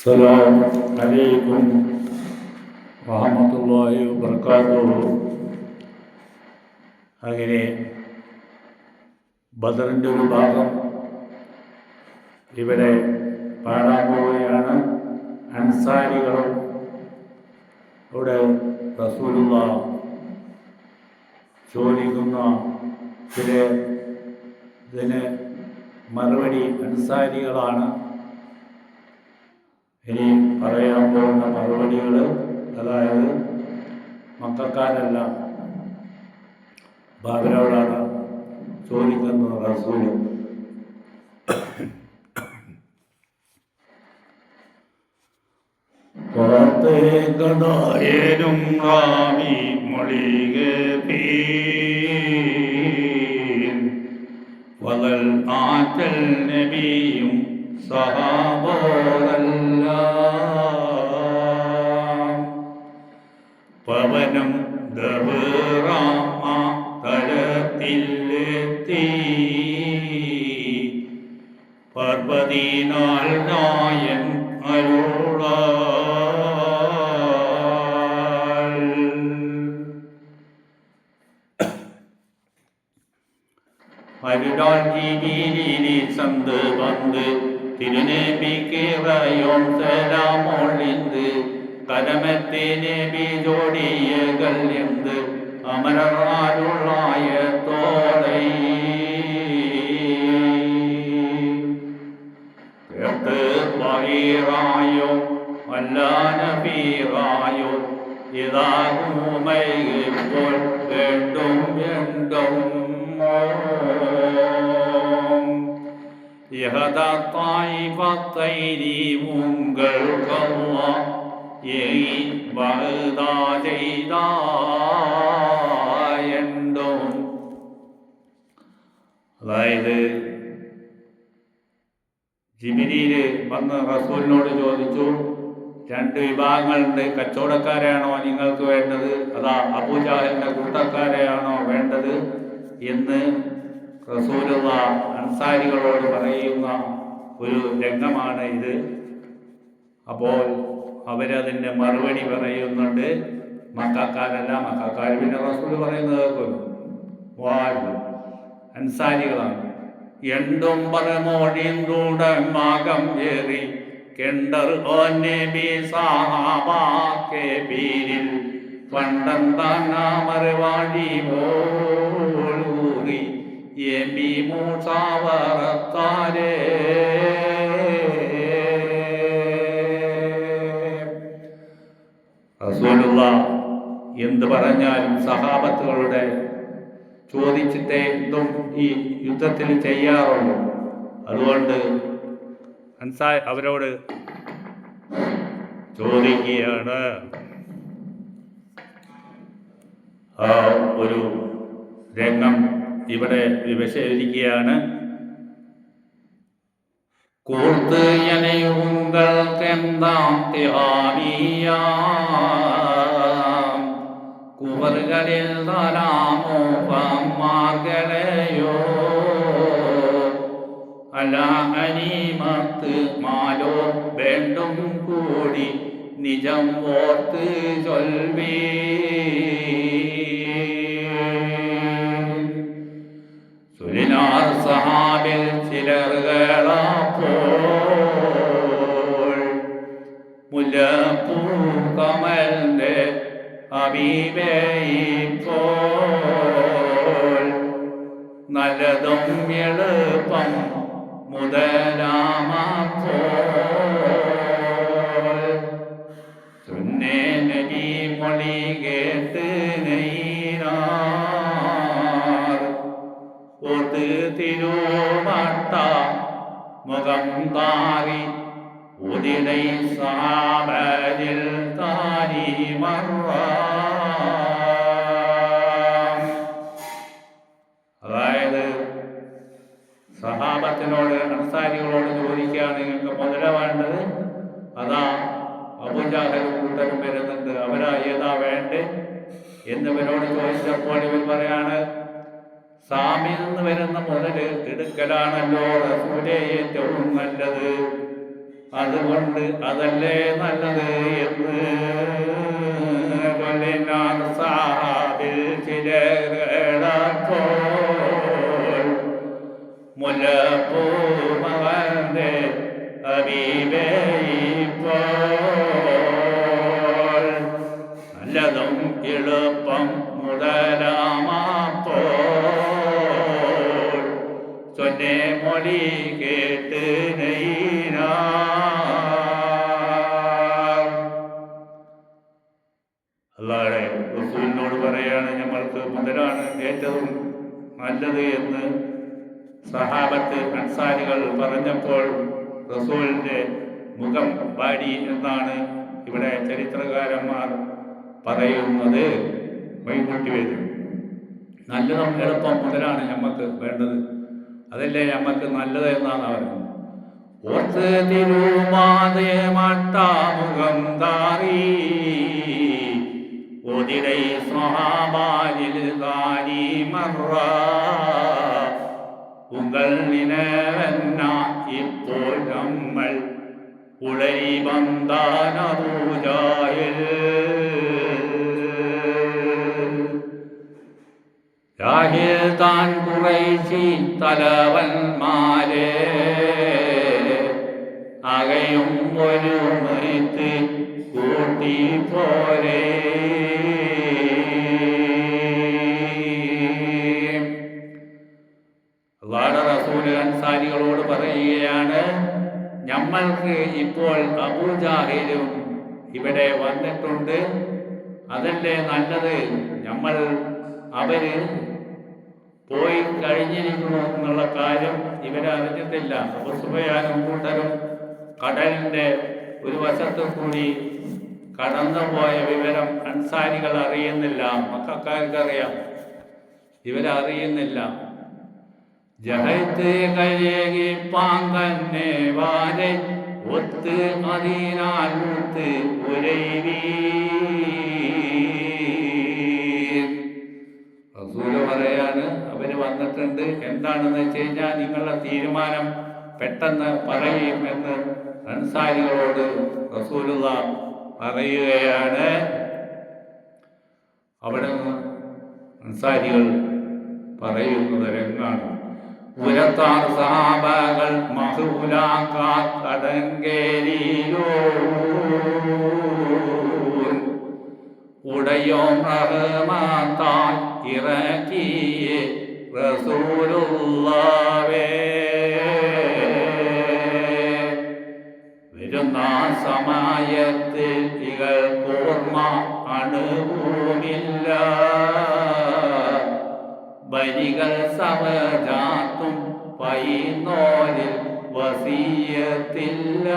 السلام عليكم ورحمة الله وبركاته. അങ്ങനെ ബദറിൻ്റെ ഒരു ഭാഗം ഇവിടെ പാടാൻ പോവുകയാണ്. അൻസാരികളും ഇവിടെ റസൂലുള്ളാഹി ചോദിക്കുന്ന ചില ഇതിന് മറുപടി അൻസാരികളാണ്. ഇനി പറയാൻ പോകുന്ന മറുപടികൾ, അതായത് മക്കക്കാരല്ല, അവരോടാണ് ചോദിക്കുന്നത് റസൂല്. ും റാമി മൊഴിക വലൽ ആറ്റൽ നബിയും സഹാബോരെല്ലാം പവനം ദബറാമ തലത്തിലെത്തി പർവ്വതീനാൾ നായൻ അരുള அருளால் ஜீவிலி சந்து வந்து திருநேபிக்கிறயோம் சலாமொழிந்து கரமத்தே நேபி ஜோடியகள் என்று அமரருளாய தோளை கேட்டு பகிராயோ அல்லான பீராயோ இதாகுமை போல் வேண்டும் வேண்டும் யஹதா தாயிபத்தைரி உங்கள் கல்லா ஏய் வகுதா செய்தாயண்டும். അതായത് ജിബ്രീൽ വന്ന് റസൂലിനോട് ചോദിച്ചു, രണ്ട് വിഭാഗങ്ങളുണ്ട്, കച്ചവടക്കാരെയാണോ നിങ്ങൾക്ക് വേണ്ടത്, അതാ അബൂജഹലിന്റെ കൂട്ടക്കാരെയാണോ വേണ്ടത് എന്ന് റസൂലുള്ളാഹി അൻസാരികളോട് പറയുന്ന ഒരു രംഗമാണ് ഇത്. അപ്പോൾ അവരതിൻ്റെ മറുപടി പറയുന്നുണ്ട്, മക്കാക്കാരല്ല, മക്കാക്കാർ പിന്നെ റസൂൽ പറയുന്നത് കേൾക്കുന്നു, അൻസാരികളാണ്. എണ്ടും പറമോടിന്തൂടമാകം ഏറി കെണ്ടർ ഓന്നബി സഹാബാക്കെ പീരിൽ പണ്ടന്താനാമറുവാഴി പോളൂറി എബി മൂസാവറത്താരേ. റസൂലുള്ളാഹി എന്ത് പറഞ്ഞാലും സഹാബത്തുകളുടെ ചോദിച്ചിട്ടേ എന്തും ഈ യുദ്ധത്തിൽ ചെയ്യാറുള്ളൂ. അതുകൊണ്ട് അവരോട് ചോദിക്കുകയാണ്. ആ ഒരു രംഗം ഇവിടെ വിവരിക്കുകയാണ്. കൂർത്ത് യനയുങ്ങൾക്കെന്താം തിഹാനിയാം കുവറുകളിൽ ധാരാമോ പമ്മാർകളെയോ അല അനീമത്ത് മാലോ വേണ്ടും കൂടി നിജം ഓർത്ത് ചൊൽവീ. സുലിനാർ സഹാബിൽ ചിലറുകളപ്പോൾ മുല്ലപ്പൂ കമലിന്റെ ഹബീബേയിപ്പോൾ നല്ലതും എളുപ്പം മുതലാമപ്പോൾ സുന്നേ നബി മൊഴി കേട്ട് നെയ്യാർ ഓർത്ത് തിരുവട്ട മുഖം താറി ഉദിടൈ സഹാബരിൽ താരി മറ. അതായത് സഹാബത്തിനോട് അൻസാരികളോട് ചോദിക്കുകയാണ്, നിങ്ങൾക്ക് മുതല വേണ്ടത്, അതാ അബൂജഹലും കൂട്ടരും വരുന്നുണ്ട്, അവരാ ഏതാ വേണ്ടേ എന്നിവരോട് ചോദിച്ചപ്പോൾ ഇവർ പറയാണ്, സാമിൽ നിന്ന് വരുന്ന മുതൽ എടുക്കലാണല്ലോ റസൂലേ ഏറ്റവും നല്ലത്. അതുകൊണ്ട് അതല്ലേ നല്ലത് എന്ന് സാഹിൽ ചിലപ്പോൾ മുലപ്പൂമവന്റെ അബീബേപ്പോൾ നല്ലതും എളുപ്പം മുതലാമപ്പോൾ ചൊന്നെ മൊഴി കേട്ട് അല്ലാതെ റസൂലിനോട് പറയാണ് ഞമ്മൾക്ക് മുതലാണ് ഏറ്റവും നല്ലത് എന്ന് സഹാബത്ത് അൻസാരികൾ പറഞ്ഞപ്പോൾ റസൂലിന്റെ മുഖം വാടി എന്നാണ് ഇവിടെ ചരിത്രകാരന്മാർ പറയുന്നത്. വൈകുട്ടി വരും നല്ലതും എളുപ്പം മുതലാണ് ഞമ്മക്ക് വേണ്ടത്, അതല്ലേ ഞമ്മക്ക് നല്ലത് എന്നാണ് പറയുന്നത്. ഓർത്ത് തിരുമാതേ മട്ടാമുഖം താറി ഒതിരൈ സ്വഹാബാലിൽ താരി മറ ഉങ്ങൾ നിലവന്ന ഇപ്പോൾ നമ്മൾ ഉളരി ബന്ധാന പൂജായിൽ രാഹിൽ താൻ കുറൈശി തലവന്മാരെ അകയും ഒരു മരിത്ത് കൂട്ടി പോരെ റസൂൽ അൻസാരികളോട് പറയുകയാണ്, നമ്മൾക്ക് ഇപ്പോൾ അബൂജാഹിലും ഇവിടെ വന്നിട്ടുണ്ട്, അതല്ലേ നല്ലത്. നമ്മൾ അവര് പോയി കഴിഞ്ഞിരിക്കുന്നു എന്നുള്ള കാര്യം ഇവരറിഞ്ഞിട്ടില്ല. അബൂ സുഫിയാനും കൂട്ടരും കടലിന്റെ ഒരു വശത്തു കൂടി കടന്നുപോയ വിവരം അൻസാരികൾ അറിയുന്നില്ല, മക്കൾക്കാർക്കറിയാം, ഇവരറിയുന്നില്ല. ജഹത്ത് കരകി പാങ്കന്നെ വാരെ ഒത്ത് അതിനാൽ മുത്ത് ഉരൈവീ. റസൂല് പറയാണ്, അവര് വന്നിട്ടുണ്ട്, എന്താണെന്ന് വെച്ച് കഴിഞ്ഞാൽ നിങ്ങളുടെ തീരുമാനം പെട്ടെന്ന് പറയും എന്ന് അൻസാരികളോട് റസൂലുള്ള പറയുകയാണ്. അവിടെ നിന്ന് അൻസാരികൾ പറയുന്നത് രംഗാണ്. ഉരത്താർ സഹാബകൾ മഹൂലാക്കടങ്കേരിയിലോ ഉടയോം റഹ്മത്താൽ ഇറക്കിയ റസൂലുള്ളാഹേ വരുന്ന സമയത്തിൽ ഇകൾക്കോർമ്മ അണുവുമില്ല, ബലികൾ സവജാത്തും പൈനോരിൽ വസിയത്തില്ല.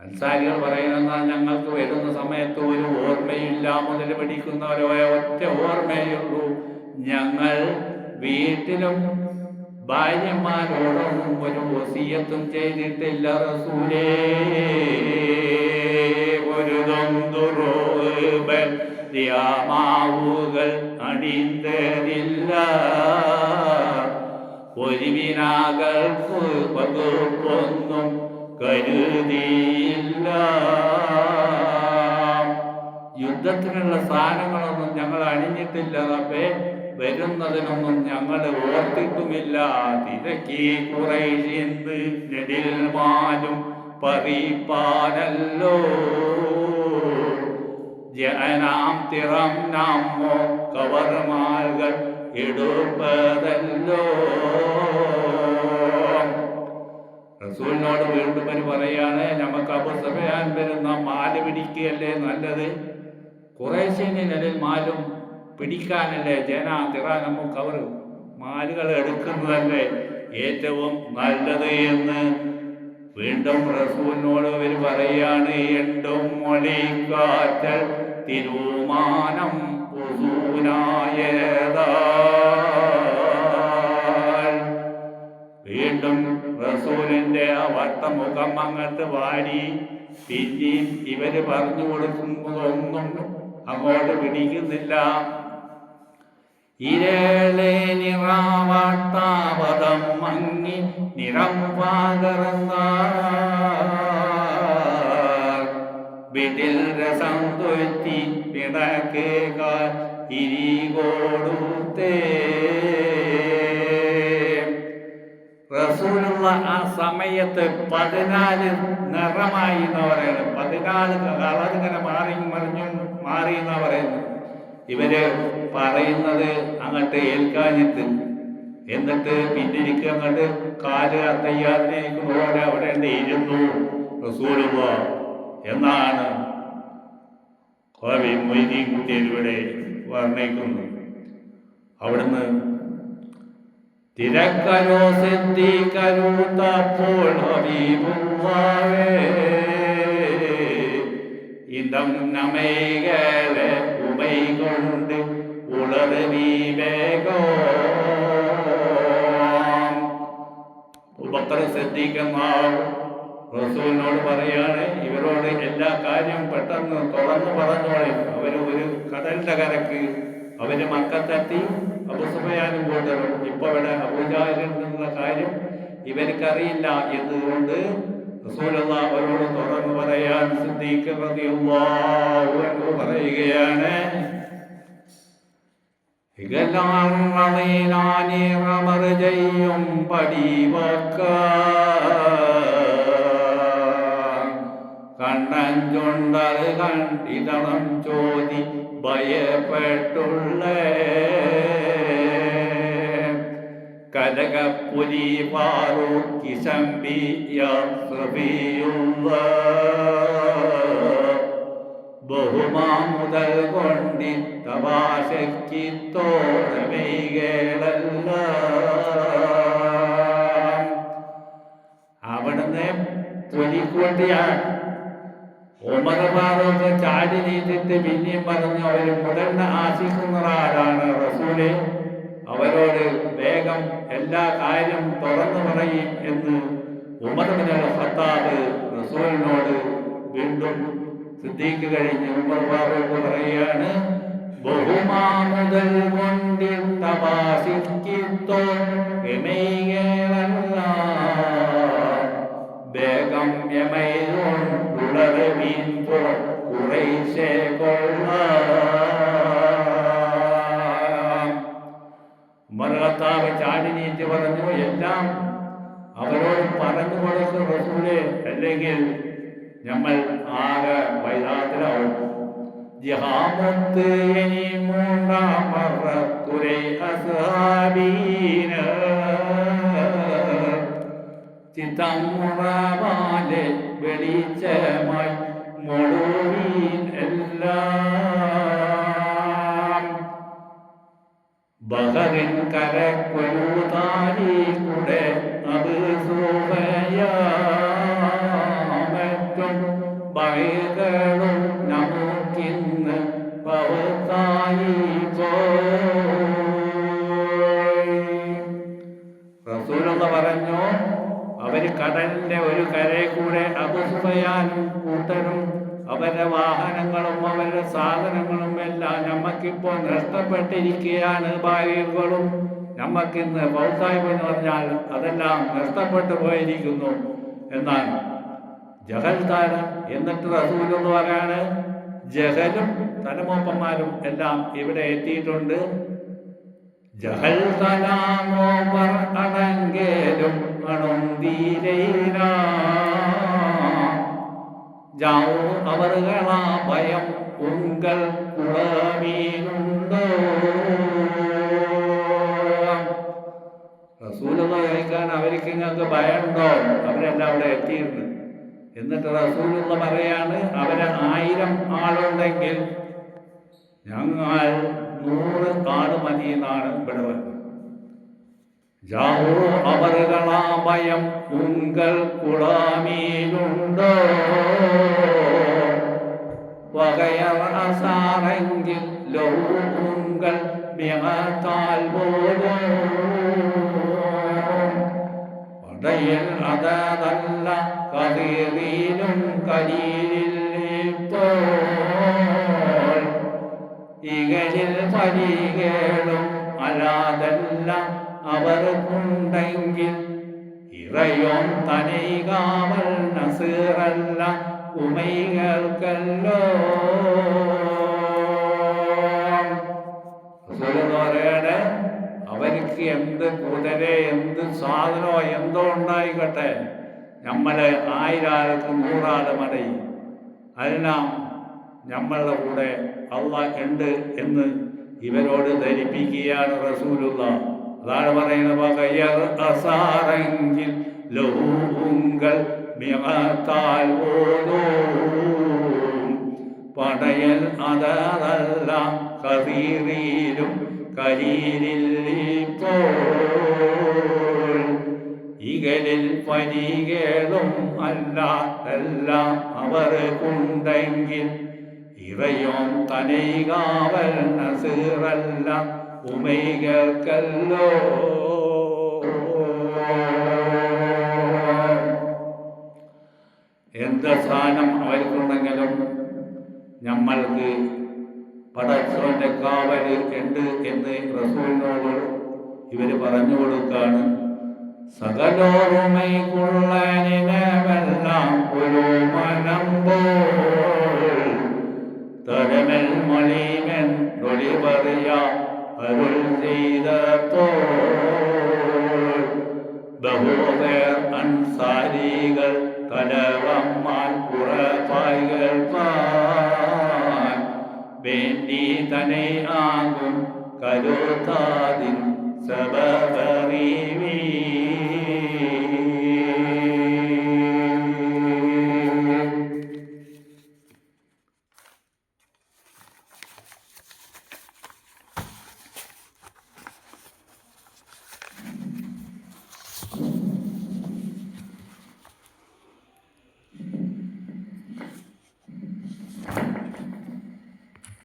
അൻസാരികൾ പറയുന്നത്, ഞങ്ങൾക്ക് വരുന്ന സമയത്ത് ഒരു ഓർമ്മയില്ല, മുതൽ പിടിക്കുന്നവരോ ഒറ്റ ഓർമ്മയുള്ളൂ. ഞങ്ങൾ വീട്ടിലും ഭാര്യമാരോടൊന്നും ഒരു വസിയത്തും ചെയ്തിട്ടില്ല റസൂലേ. ഒരു ദ്യാമാവുകൾ അണിന്തതില്ല, ഒരു വിനാകൾക്ക് വകുപ്പൊന്നും കരുതിയില്ല. യുദ്ധത്തിനുള്ള സാധനങ്ങളൊന്നും ഞങ്ങൾ അണിഞ്ഞിട്ടില്ല റബ്ബേ, വരുന്നതിനൊന്നും ഞങ്ങൾ ഓർത്തിട്ടുമില്ല. തിരക്കി കുറൈശിന്ന് നെടിൽമാലും പറിപ്പാനല്ലോ ജനാം തിറം നാമോ കവർമാൽകൾ എടുപ്പതല്ലോ. റസൂലിനോട് വീണ്ടും പറയാണ്, നമുക്ക് അബൂ സുഫിയാൻ വരുന്ന മാല് പിടിക്കുകയല്ലേ നല്ലത്, ഖുറൈശിന്റെ നിലയിൽ മാലും പിടിക്കാനല്ലേ ജനാ തിറ നമുക്ക് അവർ മാലുകൾ എടുക്കുന്നതല്ലേ ഏറ്റവും നല്ലത് എന്ന് വീണ്ടും റസൂലിനോട് ഇവർ പറയാണ്. എണ്ടും മൊഴിക്കാറ്റൽ തിരുമാനം വീണ്ടും റസൂലിന്റെ ആ വട്ടമുഖം അങ്ങോട്ട് വാടി. പിന്നെയും ഇവര് പറഞ്ഞു കൊടുക്കുന്നതൊന്നും അങ്ങോട്ട് പിടിക്കുന്നില്ല. ഇരളെ നിറാവട്ടാപദം നിറം പകർന്നാർ വീട്ടിൽ രസം തൊറ്റി പിടക്കേകാൽ ഇരികൊടുത്തേ. റസൂലുള്ള ആ സമയത്ത് 14 നിറമായി എന്ന് പറയുന്നത്, 14 കളറിങ്ങനെ മാറി എന്നാ പറയുന്നത്. ഇവര് പറയുന്നത് അങ്ങോട്ട് ഏൽക്കാഞ്ഞിട്ട്, എന്നിട്ട് പിന്നിരിക്ക് അങ്ങോട്ട് കാല് തയ്യാറിരിക്കുന്നതോടെ അവിടെ ഇരുന്നു റസൂലുള്ള എന്നാണ് കവി മൊയ്തീൻ കുട്ടിയിലൂടെ വർണ്ണിക്കുന്നു. അവിടുന്ന് തിരക്കരോ സിദ്ദീഖരൂത്തപ്പോൾ ഹബീബുള്ളാഹേ ഇതം നമൈകളെ ഉമൈകൊണ്ട് ഉളർവീ വേഗോ. അബൂബക്കർ സിദ്ദീഖ് റസൂലിനോട് പറയാണ്, ഇവരോട് എല്ലാ കാര്യവും പെട്ടെന്ന് തുറന്നു പറഞ്ഞോളെ. അവര് ഒരു കടലിന്റെ കരക്ക് അവര് മക്കത്തെത്തി. അബൂ സുഫിയാനും കൂട്ടരും ഇപ്പൊ ഇവിടെ അബൂജഹലിനുള്ള കാര്യം ഇവർക്കറിയില്ല എന്നതുകൊണ്ട് റസൂലുള്ളാഹി അവരോട് തുറന്നു പറയാൻ സിദ്ദീഖ് റളിയല്ലാഹു അൻഹു പറയുകയാണ്, ും പടിവക്ക കണ്ണഞ്ചുണ്ടത് കണ്ടിതളം ചോദി ഭയപ്പെട്ടുള്ള കലകപ്പുലി ഫാറൂഖി ശംബിയ ബഹുമാമുതൽ കൊണ്ടി തവാശക്കിത്തോറമൈകളല്ല. അവിടുന്ന് പുലിക്കൊണ്ടിയാണ്. ഉമർ ഫാറൂഖ് ചാടി നീട്ടിട്ട് പിന്നെയും പറഞ്ഞു, അവര് മുതലിനെ ആശിക്കുന്ന ആരാണ് റസൂല്, അവരോട് വേഗം എല്ലാ കാര്യം തുറന്നു പറയും എന്ന് ഉമർ ഇബ്നുൽ ഖത്താബ് റസൂലിനോട് വീണ്ടും സിദ്ദീഖ് കഴിഞ്ഞ് ഉമർ ഫാറൂഖ് പറയുകയാണ്, ബഹുമാമുതൽ കൊണ്ടിട്ട വാശിക്കിത്തോ എമൈകളല്ല വേഗം യമൈതുളരവീൻ കുറേശ്ശെ കൊള്ളാം. ഉമർ ഖത്താബ് ചാടി നീട്ടി പറഞ്ഞു, എല്ലാം അവരോട് പറഞ്ഞു കൊടുക്കും റസൂലേ, അല്ലെങ്കിൽ നമ്മൾ ആകെ വൈരാത്തിലാവും. ജിഹാമത്ത് ഇനി മൂന്നാം മറത്തുരൈ അസ്ഹാബീന ചിത്തമുറവാലെ വെളിച്ചമായി മൊടുവീൻ എല്ലാം ബഹറിൻ കരക്കൊരുതാരി കൂടെ അത് സൂഫയാമറ്റും ബൈകളും നമുക്കിന്ന് പവത്തായി റസൂലുള്ള പറഞ്ഞു, അവര് കടലിന്റെ ഒരു കരയെ കൂടെ അബൂ സുഫിയാനും കൂട്ടരും അവരുടെ വാഹനങ്ങളും അവരുടെ സാധനങ്ങളും എല്ലാം നമ്മക്കിപ്പോൾ നഷ്ടപ്പെട്ടിരിക്കുകയാണ്. ഭാര്യകളും നമ്മക്കിന്ന് പൗസായ്മ എന്ന് പറഞ്ഞാൽ അതെല്ലാം നഷ്ടപ്പെട്ടു പോയിരിക്കുന്നു എന്നാണ്. ജഹൽ താര എന്നിട്ട് റസൂലുള്ള പറയാണ്, ജഹലും തലമൂപ്പന്മാരും എല്ലാം ഇവിടെ എത്തിയിട്ടുണ്ട്. ജഹൽ തലാമോപർ അടങ്കേലും അണുന്തീരയില ജാവൂ അവർകളാ ഭയം ഉങ്കൽ കുളമീനുണ്ടോ. റസൂലുള്ള കഴിക്കാൻ അവർക്ക് നിങ്ങൾക്ക് ഭയമുണ്ടോ? അവരെല്ലാം അവിടെ എത്തിയിരുന്നു. എന്നിട്ട് റസൂലുള്ള പറയാണ്, അവരെ 1000 ആളുണ്ടെങ്കിൽ ഞങ്ങൾ 100 ആള് മതി എന്നാണ് ഇവിടെ വരുന്നത്. ജാവൂ അവർകളാ ഭയം ഉങ്കൽ കുളമീനുണ്ടോ. വകയർ അസാറെങ്കിൽ ലൗങ്ങൾ മികത്താൽ പോലും പടയിൽ അതല്ല കതീറിലും കലീലിപ്പോൾ ഇകളിൽ പരികളും അല്ലാതല്ല അവർക്കുണ്ടെങ്കിൽ ഇറയോൻ തനൈകാവൽ നസീറല്ല ഉമൈകൾക്കല്ലോ. പറയണേ, അവർക്ക് എന്ത് കുതിര എന്ത് സാധനമോ എന്തോ ഉണ്ടായിക്കട്ടെ, നമ്മളെ 1000 ആൾക്ക് 100 ആള് മടയും. അതിനാം നമ്മളുടെ കൂടെ അള്ളാഹ് ഉണ്ട് എന്ന് ഇവരോട് ധരിപ്പിക്കുകയാണ് റസൂലുള്ള. അതാണ് പറയുന്നത്, അസാറെങ്കിൽ ലഹൂങ്കൾ മികത്താൽ ഓതും പടയൽ അതല്ല കസീറിലും കലീലിപ്പോൾ ഇകലിൽ പനികളും അല്ല എല്ലാം അവർക്കുണ്ടെങ്കിൽ ഇറയോൻ തനൈകാവൽ നസീറല്ല ഉമൈകൾക്കല്ലോ. എന്ത് സ്ഥാനം അവർക്കുണ്ടെങ്കിലും നമ്മൾക്ക് പടച്ചോന്റെ കാവല് ഉണ്ട് എന്ന് റസൂലിനോട് ഇവര് പറഞ്ഞു കൊടുക്കാണ്. സകലോർമ്മയ്ക്കുള്ളതിനെല്ലാം ഒരു മനം പോൽ തരമൽ മൊഴിമൻ തൊളി പറയാ അരുൾ ചെയ്തപ്പോൾ ബഹുപേർ അൻസാരികൾ തലവന്മാർ കുറപ്പായികൾ പാൻ വേണ്ടി തന്നെ ആകും കരുത്താതിൻ സബബ